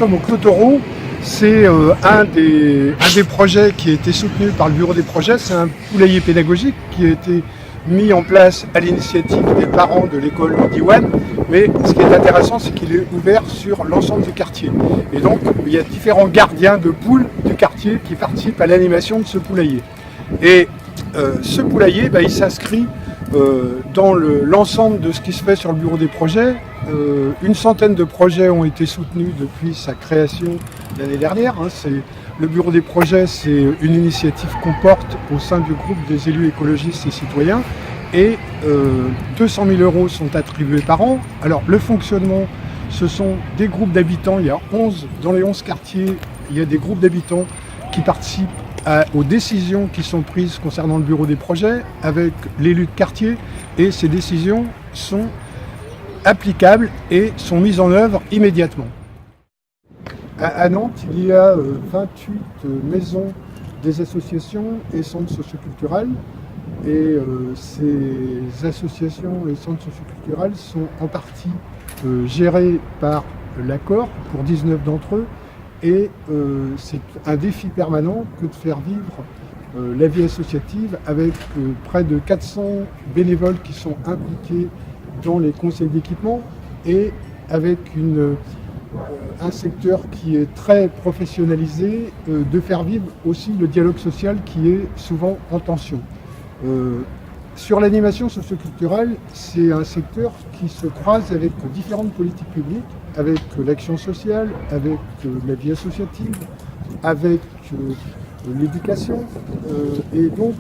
sommes au Clos Taureau. C'est un des projets qui a été soutenu par le bureau des projets. C'est un poulailler pédagogique qui a été mis en place à l'initiative des parents de l'école d'Iwan. Mais ce qui est intéressant, c'est qu'il est ouvert sur l'ensemble du quartier. Et donc, il y a différents gardiens de poules du quartier qui participent à l'animation de ce poulailler. Et ce poulailler, il s'inscrit dans l'ensemble de ce qui se fait sur le bureau des projets. Une centaine de projets ont été soutenus depuis sa création l'année dernière. Le bureau des projets, c'est une initiative qu'on porte au sein du groupe des élus écologistes et citoyens. Et 200 000 € sont attribués par an. Alors le fonctionnement, ce sont des groupes d'habitants. Il y a dans les 11 quartiers, il y a des groupes d'habitants qui participent aux décisions qui sont prises concernant le bureau des projets avec l'élu de quartier, et ces décisions sont applicables et sont mises en œuvre immédiatement. À Nantes, il y a 28 maisons des associations et centres socioculturels, et ces associations et centres socioculturels sont en partie gérés par l'Accord pour 19 d'entre eux. Et c'est un défi permanent que de faire vivre la vie associative avec près de 400 bénévoles qui sont impliqués dans les conseils d'équipement, et avec un secteur qui est très professionnalisé, de faire vivre aussi le dialogue social qui est souvent en tension. Sur l'animation socioculturelle, c'est un secteur qui se croise avec différentes politiques publiques, avec l'action sociale, avec la vie associative, avec l'éducation. Et donc,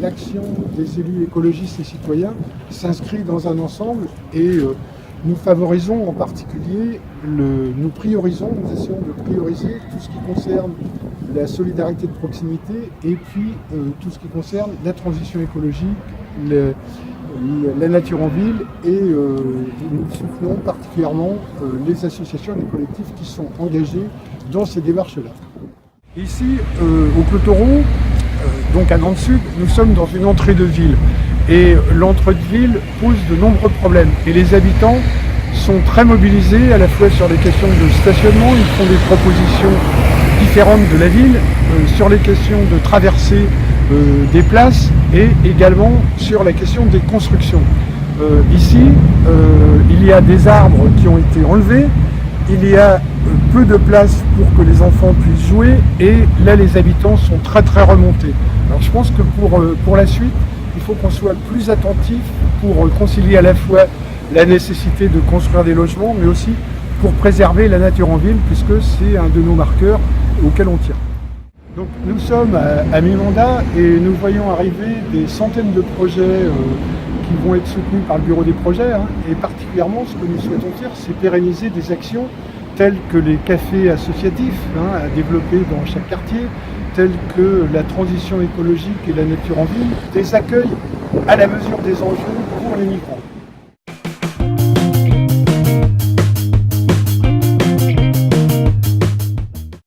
l'action des élus écologistes et citoyens s'inscrit dans un ensemble, et nous favorisons en particulier, nous essayons de prioriser tout ce qui concerne la solidarité de proximité, et puis tout ce qui concerne la transition écologique, la nature en ville, et nous soutenons particulièrement les associations et les collectifs qui sont engagés dans ces démarches-là. Ici, au Clos Taureau, donc à Nantes Sud, nous sommes dans une entrée de ville, et l'entrée de ville pose de nombreux problèmes, et les habitants sont très mobilisés à la fois sur les questions de stationnement. Ils font des propositions différentes de la ville, sur les questions de traversée des places, et également sur la question des constructions. Ici, il y a des arbres qui ont été enlevés, il y a peu de place pour que les enfants puissent jouer, et là les habitants sont très remontés. Alors je pense que pour la suite, il faut qu'on soit plus attentif pour concilier à la fois la nécessité de construire des logements, mais aussi pour préserver la nature en ville, puisque c'est un de nos marqueurs auxquels on tient. Donc nous sommes à mi-mandat, et nous voyons arriver des centaines de projets qui vont être soutenus par le bureau des projets, et particulièrement ce que nous souhaitons faire, c'est pérenniser des actions telles que les cafés associatifs à développer dans chaque quartier, telles que la transition écologique et la nature en ville, des accueils à la mesure des enjeux pour les migrants.